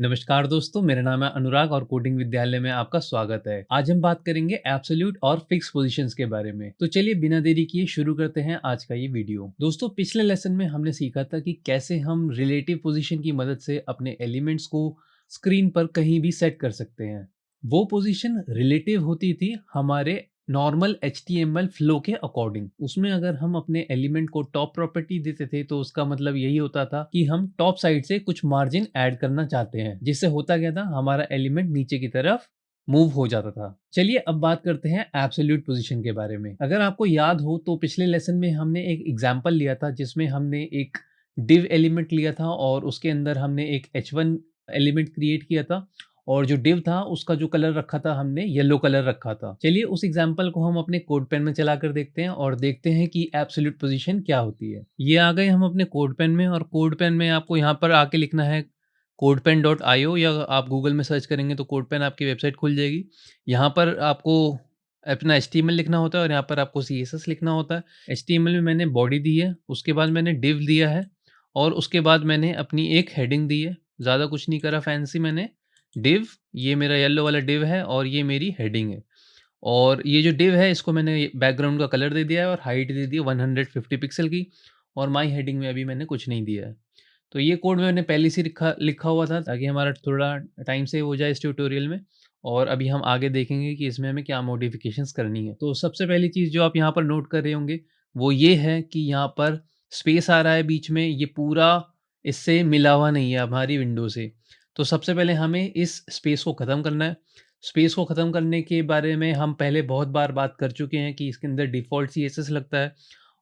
नमस्कार दोस्तों, मेरा नाम है अनुराग और कोडिंग विद्यालय में आपका स्वागत है। आज हम बात करेंगे एब्सोल्यूट और फिक्स पोजीशंस के बारे में। तो चलिए बिना देरी किए शुरू करते हैं आज का ये वीडियो। दोस्तों, पिछले लेसन में हमने सीखा था कि कैसे हम रिलेटिव पोजीशन की मदद से अपने एलिमेंट्स को स्क्रीन पर कहीं भी सेट कर सकते हैं। वो पोजीशन रिलेटिव होती थी हमारे नॉर्मल HTML फ्लो के अकॉर्डिंग। उसमें अगर हम अपने एलिमेंट को टॉप प्रॉपर्टी देते थे तो उसका मतलब यही होता था कि हम टॉप साइड से कुछ मार्जिन ऐड करना चाहते हैं, जिससे होता क्या था, हमारा एलिमेंट नीचे की तरफ मूव हो जाता था। चलिए अब बात करते हैं एब्सोल्यूट पोजीशन के बारे में। अगर आपको याद हो तो पिछले लेसन में हमने एक एग्जांपल लिया था जिसमें हमने एक div एलिमेंट लिया था और उसके अंदर हमने एक h1 एलिमेंट क्रिएट किया था और जो div था उसका जो कलर रखा था हमने येलो कलर रखा था। चलिए उस एग्जांपल को हम अपने कोड पेन में चलाकर देखते हैं और देखते हैं कि एब्सोल्यूट पोजीशन क्या होती है। ये आ गए हम अपने कोड पेन में और कोड पेन में आपको यहाँ पर आके लिखना है codepen.io या आप गूगल में सर्च करेंगे तो कोड पेन आपकी वेबसाइट खुल जाएगी। यहाँ पर आपको अपना HTML लिखना होता है और यहाँ पर आपको CSS लिखना होता है। HTML में मैंने बॉडी दी है, उसके बाद मैंने div दिया है और उसके बाद मैंने अपनी एक हेडिंग दी है। ज़्यादा कुछ नहीं करा फैंसी मैंने। div, ये मेरा येलो वाला div है और ये मेरी हेडिंग है। और ये जो div है इसको मैंने बैकग्राउंड का कलर दे दिया है और हाइट दे दी है 150 पिक्सल की और माय हेडिंग में अभी मैंने कुछ नहीं दिया है। तो ये कोड मैंने पहले से लिखा लिखा हुआ था ताकि हमारा थोड़ा टाइम सेव हो जाए इस ट्यूटोरियल में। और अभी हम आगे देखेंगे कि इसमें हमें क्या मॉडिफिकेशंस करनी है। तो सबसे पहली चीज़ जो आप यहाँ पर नोट कर रहे होंगे वो ये है कि यहाँ पर स्पेस आ रहा है बीच में, ये पूरा इससे मिला हुआ नहीं है हमारी विंडो से। तो सबसे पहले हमें इस स्पेस को ख़त्म करना है। स्पेस को ख़त्म करने के बारे में हम पहले बहुत बार बात कर चुके हैं कि इसके अंदर डिफ़ॉल्ट CSS लगता है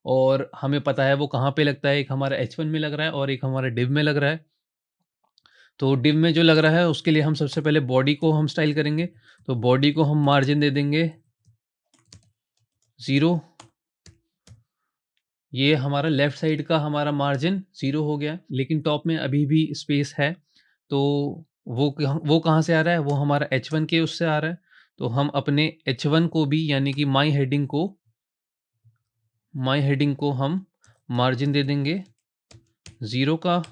और हमें पता है वो कहाँ पे लगता है। एक हमारा H1 में लग रहा है और एक हमारा div में लग रहा है। तो div में जो लग रहा है उसके लिए हम सबसे पहले बॉडी को हम स्टाइल करेंगे। तो बॉडी को हम मार्जिन दे देंगे 0। ये हमारा लेफ्ट साइड का हमारा मार्जिन 0 हो गया है, लेकिन टॉप में अभी भी स्पेस है। तो वो कहाँ से आ रहा है? वो हमारा H1 के उससे आ रहा है। तो हम अपने H1 को भी यानी कि माय हेडिंग को हम मार्जिन दे देंगे 0 का।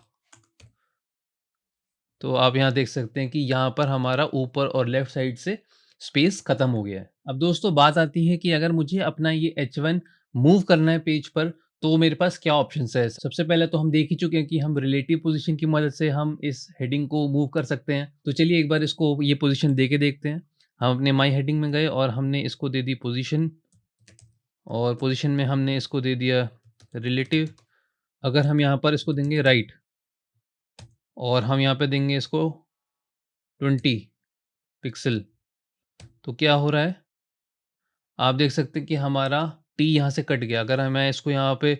तो आप यहाँ देख सकते हैं कि यहाँ पर हमारा ऊपर और लेफ्ट साइड से स्पेस खत्म हो गया है। अब दोस्तों बात आती है कि अगर मुझे अपना ये H1 मूव करना है पेज पर तो मेरे पास क्या ऑप्शंस है। सबसे पहले तो हम देख ही चुके हैं कि हम रिलेटिव पोजीशन की मदद से हम इस हेडिंग को मूव कर सकते हैं। तो चलिए एक बार इसको ये पोजीशन दे के देखते हैं। हम अपने माय हेडिंग में गए और हमने इसको दे दी पोजीशन और पोजीशन में हमने इसको दे दिया रिलेटिव। अगर हम यहाँ पर इसको देंगे राइट और हम यहाँ पे देंगे इसको 20 पिक्सल, तो क्या हो रहा है? आप देख सकते हैं कि हमारा टी यहाँ से कट गया। अगर मैं इसको यहाँ पे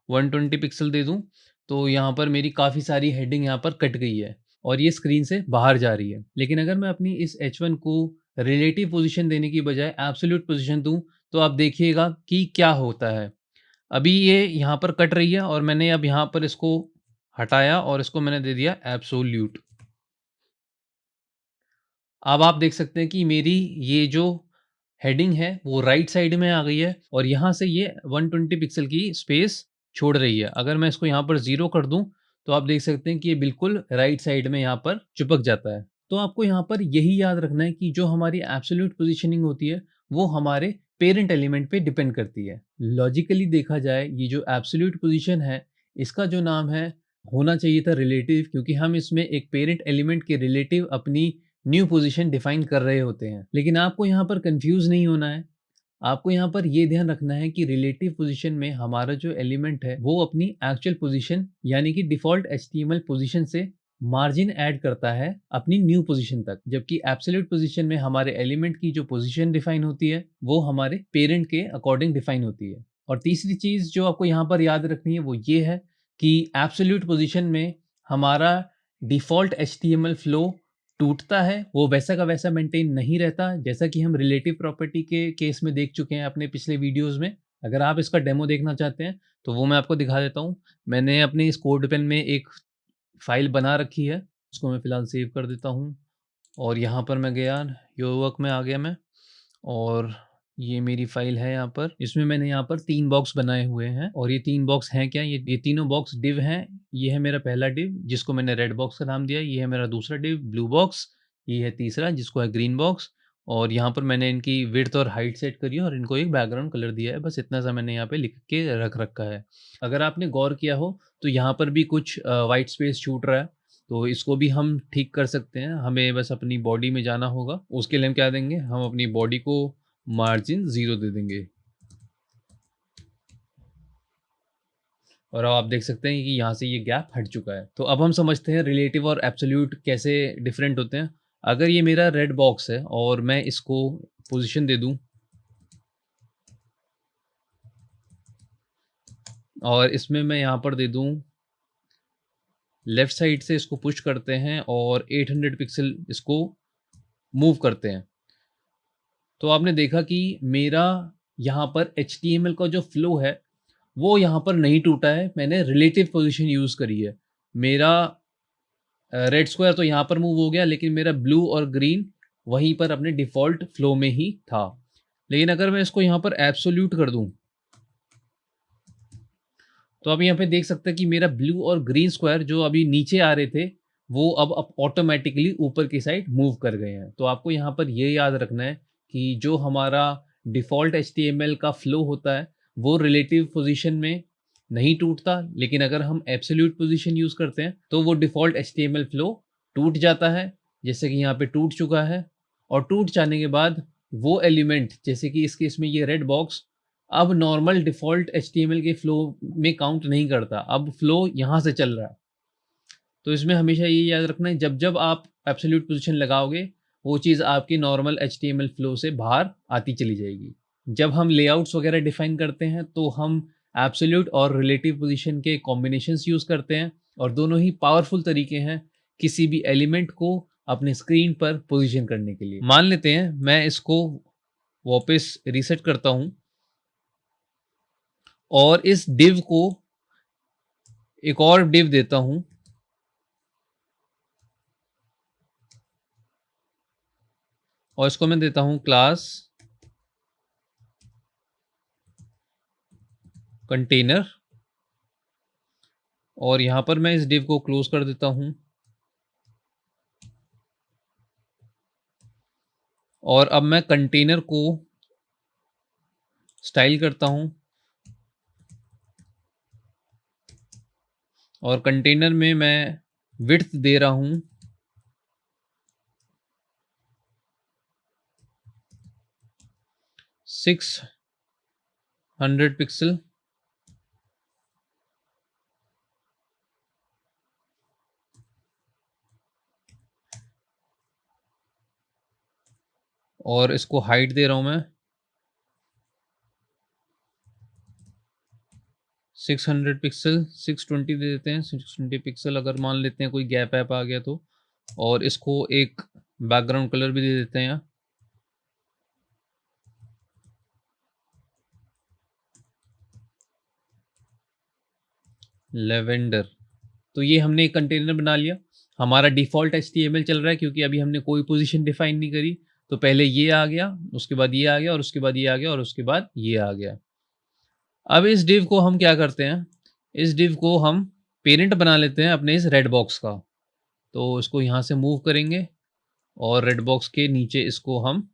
120 पिक्सल दे दूँ, तो यहाँ पर मेरी काफ़ी सारी हेडिंग यहाँ पर कट गई है और ये स्क्रीन से बाहर जा रही है। लेकिन अगर मैं अपनी इस H1 को रिलेटिव पोज़ीशन देने की बजाय एब्सोल्यूट पोज़ीशन दूँ, तो आप देखिएगा कि क्या होता है। अभी ये यहाँ पर कट रही है और मैंने अब यहाँ पर इसको हटाया और इसको मैंने दे दिया एब्सोल्यूट। अब आप देख सकते हैं कि मेरी ये जो हेडिंग है वो राइट साइड में आ गई है और यहाँ से ये 120 पिक्सल की स्पेस छोड़ रही है। अगर मैं इसको यहाँ पर 0 कर दूँ, तो आप देख सकते हैं कि ये बिल्कुल राइट साइड में यहाँ पर चिपक जाता है। तो आपको यहाँ पर यही याद रखना है कि जो हमारी एब्सोल्यूट पोजीशनिंग होती है, वो हमारे पेरेंट एलिमेंट पे डिपेंड करती है। लॉजिकली देखा जाए ये जो एब्सोल्यूट पोजीशन है, इसका जो नाम है होना चाहिए था रिलेटिव, क्योंकि हम इसमें एक पेरेंट एलिमेंट के रिलेटिव अपनी न्यू पोजीशन डिफाइन कर रहे होते हैं। लेकिन आपको यहाँ पर कंफ्यूज नहीं होना है। आपको यहाँ पर ये ध्यान रखना है कि रिलेटिव पोजीशन में हमारा जो एलिमेंट है वो अपनी एक्चुअल पोजीशन यानी कि डिफ़ॉल्ट HTML पोजीशन से मार्जिन ऐड करता है अपनी न्यू पोजीशन तक। जबकि एब्सोल्यूट पोजीशन में हमारे एलिमेंट की जो पोजीशन डिफाइन होती है वो हमारे पेरेंट के अकॉर्डिंग डिफाइन होती है। और तीसरी चीज़ जो आपको यहाँ पर याद रखनी है वो ये है कि एब्सोल्यूट पोजीशन में हमारा डिफ़ॉल्ट HTML फ्लो टूटता है, वो वैसा का वैसा मेंटेन नहीं रहता, जैसा कि हम रिलेटिव प्रॉपर्टी के केस में देख चुके हैं अपने पिछले वीडियोज़ में। अगर आप इसका डेमो देखना चाहते हैं, तो वो मैं आपको दिखा देता हूँ। मैंने अपने इस कोड पेन में एक फ़ाइल बना रखी है, उसको मैं फ़िलहाल सेव कर देता हूँ और यहाँ पर मैं गया, योर वर्क में आ गया मैं और ये मेरी फाइल है यहाँ पर। इसमें मैंने यहाँ पर 3 बॉक्स बनाए हुए हैं और ये 3 बॉक्स हैं क्या? ये तीनों बॉक्स डिव हैं। ये है मेरा पहला डिव जिसको मैंने रेड बॉक्स का नाम दिया। ये है मेरा दूसरा डिव ब्लू बॉक्स। ये है तीसरा जिसको है ग्रीन बॉक्स। और यहाँ पर मैंने इनकी विड्थ और हाइट सेट करी है और इनको एक बैकग्राउंड कलर दिया है। बस इतना सा मैंने यहाँ पे लिख के रख रखा है। अगर आपने गौर किया हो तो यहाँ पर भी कुछ व्हाइट स्पेस छूट रहा है। तो इसको भी हम ठीक कर सकते हैं। हमें बस अपनी बॉडी में जाना होगा। उसके लिए हम क्या देंगे? हम अपनी बॉडी को मार्जिन 0 दे देंगे। और अब आप देख सकते हैं कि यहाँ से ये गैप हट चुका है। तो अब हम समझते हैं रिलेटिव और एब्सोल्यूट कैसे डिफरेंट होते हैं। अगर ये मेरा रेड बॉक्स है और मैं इसको पोजीशन दे दूं और इसमें मैं यहाँ पर दे दूं लेफ्ट साइड से, इसको पुश करते हैं और 800 पिक्सल इसको मूव करते हैं, तो आपने देखा कि मेरा यहाँ पर HTML का जो फ्लो है वो यहाँ पर नहीं टूटा है। मैंने रिलेटिव पोजीशन यूज़ करी है। मेरा रेड स्क्वायर तो यहाँ पर मूव हो गया, लेकिन मेरा ब्लू और ग्रीन वहीं पर अपने डिफ़ॉल्ट फ्लो में ही था। लेकिन अगर मैं इसको यहाँ पर एब्सोल्यूट कर दूँ तो आप यहाँ पे देख सकते हैं कि मेरा ब्लू और ग्रीन स्क्वायर जो अभी नीचे आ रहे थे वो अब ऑटोमेटिकली ऊपर की साइड मूव कर गए हैं। तो आपको यहाँ पर ये याद रखना है कि जो हमारा डिफ़ॉल्ट HTML का फ्लो होता है वो रिलेटिव पोजीशन में नहीं टूटता, लेकिन अगर हम एब्सोल्यूट पोजीशन यूज़ करते हैं तो वो डिफ़ॉल्ट HTML फ्लो टूट जाता है, जैसे कि यहाँ पे टूट चुका है। और टूट जाने के बाद वो एलिमेंट, जैसे कि इस केस में ये रेड बॉक्स, अब नॉर्मल डिफ़ॉल्ट HTML के फ्लो में काउंट नहीं करता, अब फ्लो यहाँ से चल रहा है। तो इसमें हमेशा ये याद रखना है, जब आप एब्सोल्यूट पोजीशन लगाओगे वो चीज़ आपकी नॉर्मल HTML फ्लो से बाहर आती चली जाएगी। जब हम लेआउट्स वगैरह डिफाइन करते हैं तो हम एब्सोल्यूट और रिलेटिव पोजीशन के कॉम्बिनेशंस यूज़ करते हैं और दोनों ही पावरफुल तरीके हैं किसी भी एलिमेंट को अपने स्क्रीन पर पोजीशन करने के लिए। मान लेते हैं मैं इसको वापस रीसेट करता हूँ और इस डिव को एक और डिव देता हूँ और इसको मैं देता हूँ क्लास कंटेनर और यहाँ पर मैं इस डिव को क्लोज कर देता हूँ और अब मैं कंटेनर को स्टाइल करता हूँ और कंटेनर में मैं विड्थ दे रहा हूँ 600 पिक्सल और इसको हाइट दे रहा हूँ मैं 600 पिक्सल, 620 दे देते हैं। 620 पिक्सल अगर मान लेते हैं कोई गैप ऐप आ गया तो। और इसको एक बैकग्राउंड कलर भी दे देते हैं यहाँ, लेवेंडर। तो ये हमने एक कंटेनर बना लिया। हमारा डिफ़ॉल्ट HTML चल रहा है क्योंकि अभी हमने कोई पोजीशन डिफाइन नहीं करी। तो पहले ये आ गया, उसके बाद ये आ गया और उसके बाद ये आ गया और उसके बाद ये आ गया। अब इस डिव को हम क्या करते हैं, इस डिव को हम पेरेंट बना लेते हैं अपने इस रेड बॉक्स का। तो इसको यहाँ से मूव करेंगे और रेड बॉक्स के नीचे इसको हम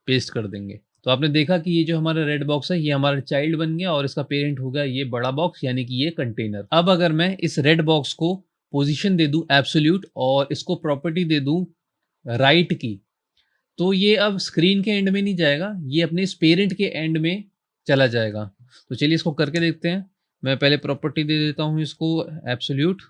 पेस्ट कर देंगे। तो आपने देखा कि ये जो हमारा रेड बॉक्स है ये हमारा चाइल्ड बन गया और इसका पेरेंट हो गया ये बड़ा बॉक्स, यानी कि ये कंटेनर। अब अगर मैं इस रेड बॉक्स को पोजीशन दे दूं एब्सोल्यूट और इसको प्रॉपर्टी दे दूं राइट की, तो ये अब स्क्रीन के एंड में नहीं जाएगा, ये अपने इस पेरेंट के एंड में चला जाएगा। तो चलिए इसको करके देखते हैं। मैं पहले प्रॉपर्टी दे देता हूँ इसको एब्सोल्यूट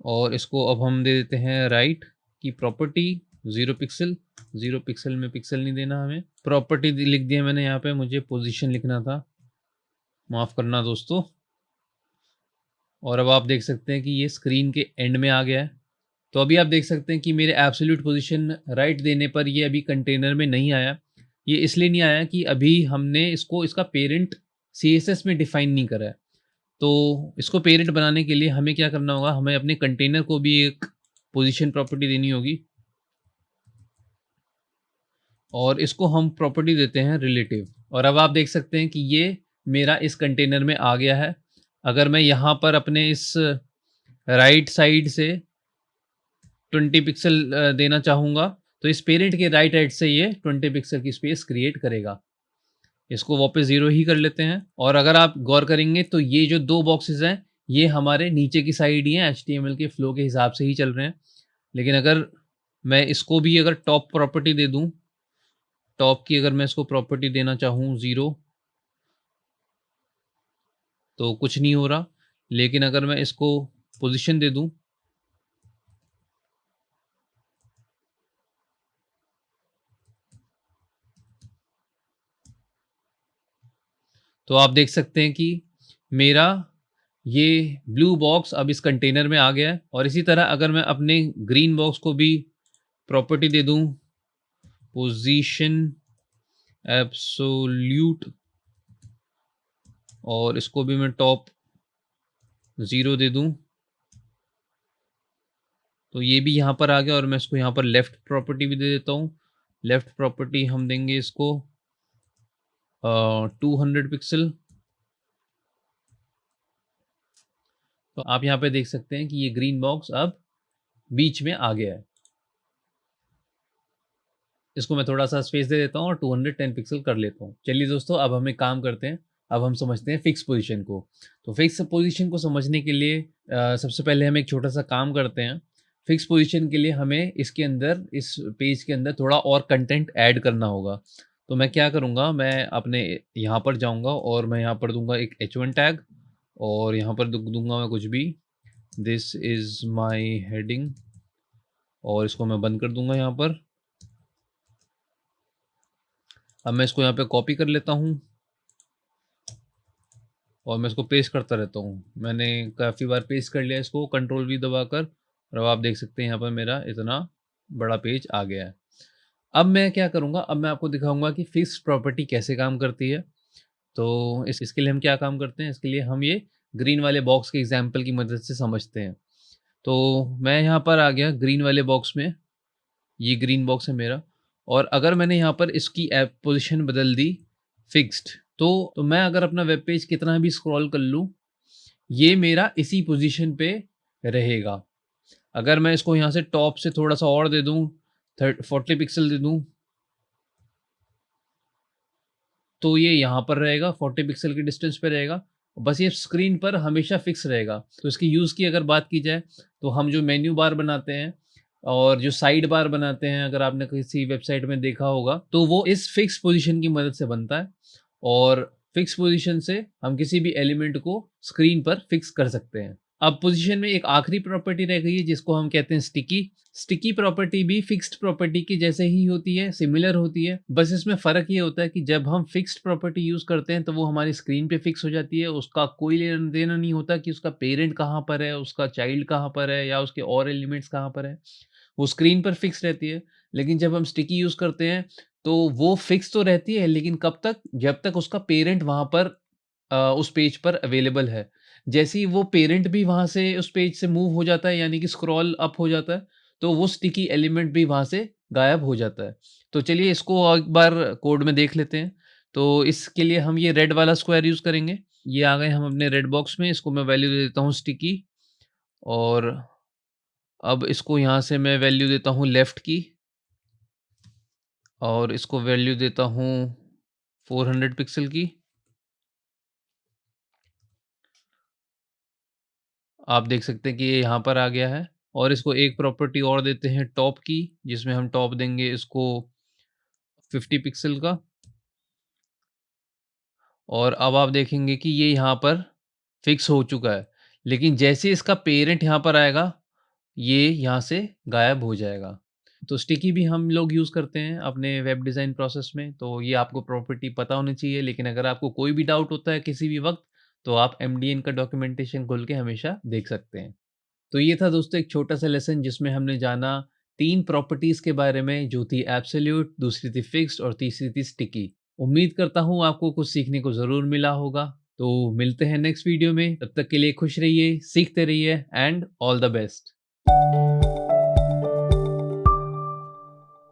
और इसको अब हम दे देते हैं राइट की प्रॉपर्टी 0 पिक्सल। 0 पिक्सल में पिक्सल नहीं देना हमें। प्रॉपर्टी लिख दिया मैंने, यहाँ पे मुझे पोजीशन लिखना था, माफ़ करना दोस्तों। और अब आप देख सकते हैं कि ये स्क्रीन के एंड में आ गया है। तो अभी आप देख सकते हैं कि मेरे एब्सोल्यूट पोजीशन राइट देने पर ये अभी कंटेनर में नहीं आया। ये इसलिए नहीं आया कि अभी हमने इसको इसका पेरेंट CSS में डिफाइन नहीं करा है। तो इसको पेरेंट बनाने के लिए हमें क्या करना होगा, हमें अपने कंटेनर को भी एक पोजीशन प्रॉपर्टी देनी होगी। और इसको हम प्रॉपर्टी देते हैं रिलेटिव। और अब आप देख सकते हैं कि ये मेरा इस कंटेनर में आ गया है। अगर मैं यहाँ पर अपने इस राइट साइड से 20 पिक्सल देना चाहूँगा, तो इस पेरेंट के राइट एज से ये 20 पिक्सल की स्पेस क्रिएट करेगा। इसको वापस 0 ही कर लेते हैं। और अगर आप गौर करेंगे तो ये जो 2 बॉक्सेस हैं, ये हमारे नीचे की साइड ही हैं, एचटीएमएल के फ्लो के हिसाब से ही चल रहे हैं। लेकिन अगर मैं इसको भी अगर टॉप प्रॉपर्टी दे दूँ, टॉप की अगर मैं इसको प्रॉपर्टी देना चाहूँ 0, तो कुछ नहीं हो रहा। लेकिन अगर मैं इसको पोज़ीशन दे दूँ, तो आप देख सकते हैं कि मेरा ये ब्लू बॉक्स अब इस कंटेनर में आ गया है। और इसी तरह अगर मैं अपने ग्रीन बॉक्स को भी प्रॉपर्टी दे दूँ, पोजीशन एब्सोल्यूट, और इसको भी मैं टॉप 0 दे दूँ, तो ये भी यहाँ पर आ गया। और मैं इसको यहाँ पर लेफ्ट प्रॉपर्टी भी दे देता हूँ। लेफ्ट प्रॉपर्टी हम देंगे इसको 200 पिक्सल। तो आप यहाँ पे देख सकते हैं कि ये ग्रीन बॉक्स अब बीच में आ गया है। इसको मैं थोड़ा-सा स्पेस दे देता हूँ और 210 पिक्सल कर लेता हूँ। चलिए दोस्तों, अब हम एक काम करते हैं, अब हम समझते हैं फिक्स पोज़ीशन को। तो फिक्स पोज़ीशन को समझने के लिए सबसे पहले हम एक छोटा-सा काम करते हैं। फिक्स पोज़ीशन के लिए हमें इसके अंदर, इस पेज के अंदर थोड़ा और कंटेंट ऐड करना होगा। तो मैं क्या करूँगा, मैं अपने यहाँ पर जाऊँगा और मैं यहाँ पर दूँगा एक h1 टैग, और यहाँ पर दूँगा मैं कुछ भी, दिस इज़ माय हेडिंग, और इसको मैं बंद कर दूँगा यहाँ पर। अब मैं इसको यहाँ पे कॉपी कर लेता हूँ और मैं इसको पेस्ट करता रहता हूँ। मैंने काफ़ी बार पेस्ट कर लिया इसको कंट्रोल वी दबाकर, और अब आप देख सकते हैं यहाँ पर मेरा इतना बड़ा पेज आ गया है। अब मैं क्या करूँगा, अब मैं आपको दिखाऊँगा कि फिक्स्ड प्रॉपर्टी कैसे काम करती है। तो इसके लिए हम क्या काम करते हैं, इसके लिए हम ये ग्रीन वाले बॉक्स के एग्ज़ाम्पल की मदद से समझते हैं। तो मैं यहाँ पर आ गया ग्रीन वाले बॉक्स में, ये ग्रीन बॉक्स है मेरा। और अगर मैंने यहाँ पर इसकी ऐप पोजीशन बदल दी फिक्स्ड, तो मैं अगर अपना वेब पेज कितना भी स्क्रॉल कर लूँ, ये मेरा इसी पोजीशन पे रहेगा। अगर मैं इसको यहाँ से टॉप से थोड़ा-सा और दे दूँ, 40 पिक्सल दे दूँ, तो ये यहाँ पर रहेगा, 40 पिक्सल के डिस्टेंस पे रहेगा। बस ये स्क्रीन पर हमेशा फिक्स रहेगा। तो इसके यूज़ की अगर बात की जाए, तो हम जो मेन्यू बार बनाते हैं और जो साइड बार बनाते हैं, अगर आपने किसी वेबसाइट में देखा होगा, तो वो इस फिक्स पोज़ीशन की मदद से बनता है। और फिक्स पोज़ीशन से हम किसी भी एलिमेंट को स्क्रीन पर फिक्स कर सकते हैं। अब पोज़ीशन में एक आखिरी प्रॉपर्टी रह गई है जिसको हम कहते हैं स्टिकी। स्टिकी प्रॉपर्टी भी फिक्स्ड प्रॉपर्टी की जैसे ही होती है, सिमिलर होती है। बस इसमें फ़र्क ये होता है कि जब हम फिक्स्ड प्रॉपर्टी यूज़ करते हैं तो वो हमारी स्क्रीन पे फिक्स हो जाती है। उसका कोई लेना-देना नहीं होता कि उसका पेरेंट कहाँ पर है, उसका चाइल्ड कहाँ पर है या उसके और एलिमेंट्स कहाँ पर है। वो स्क्रीन पर फिक्स रहती है। लेकिन जब हम स्टिकी यूज़ करते हैं तो वो फिक्स तो रहती है, लेकिन कब तक? जब तक उसका पेरेंट वहाँ पर उस पेज पर अवेलेबल है। जैसे ही वो पेरेंट भी वहाँ से उस पेज से मूव हो जाता है, यानी कि स्क्रॉल अप हो जाता है, तो वो स्टिकी एलिमेंट भी वहाँ से गायब हो जाता है। तो चलिए इसको और एक बार कोड में देख लेते हैं। तो इसके लिए हम ये रेड वाला स्क्वायर यूज़ करेंगे। ये आ गए हम अपने रेड बॉक्स में, इसको मैं वैल्यू दे देता हूँ स्टिकी। और अब इसको यहाँ से मैं वैल्यू देता हूँ लेफ्ट की, और इसको वैल्यू देता हूँ 400 पिक्सल की। आप देख सकते हैं कि ये यहाँ पर आ गया है। और इसको एक प्रॉपर्टी और देते हैं टॉप की, जिसमें हम टॉप देंगे इसको 50 पिक्सल का। और अब आप देखेंगे कि ये यहाँ पर फिक्स हो चुका है। लेकिन जैसे इसका पेरेंट यहाँ पर आएगा, ये यहाँ से गायब हो जाएगा। तो स्टिकी भी हम लोग यूज़ करते हैं अपने वेब डिज़ाइन प्रोसेस में, तो ये आपको प्रॉपर्टी पता होनी चाहिए। लेकिन अगर आपको कोई भी डाउट होता है किसी भी वक़्त, तो आप एमडीएन का डॉक्यूमेंटेशन खोल के हमेशा देख सकते हैं। तो ये था दोस्तों एक छोटा-सा लेसन जिसमें हमने जाना 3 प्रॉपर्टीज़ के बारे में, जो थी एब्सोल्यूट, दूसरी थी फिक्स्ड और तीसरी थी स्टिकी। उम्मीद करता हूँ आपको कुछ सीखने को ज़रूर मिला होगा। तो मिलते हैं नेक्स्ट वीडियो में, तब तक के लिए खुश रहिए, सीखते रहिए एंड ऑल द बेस्ट।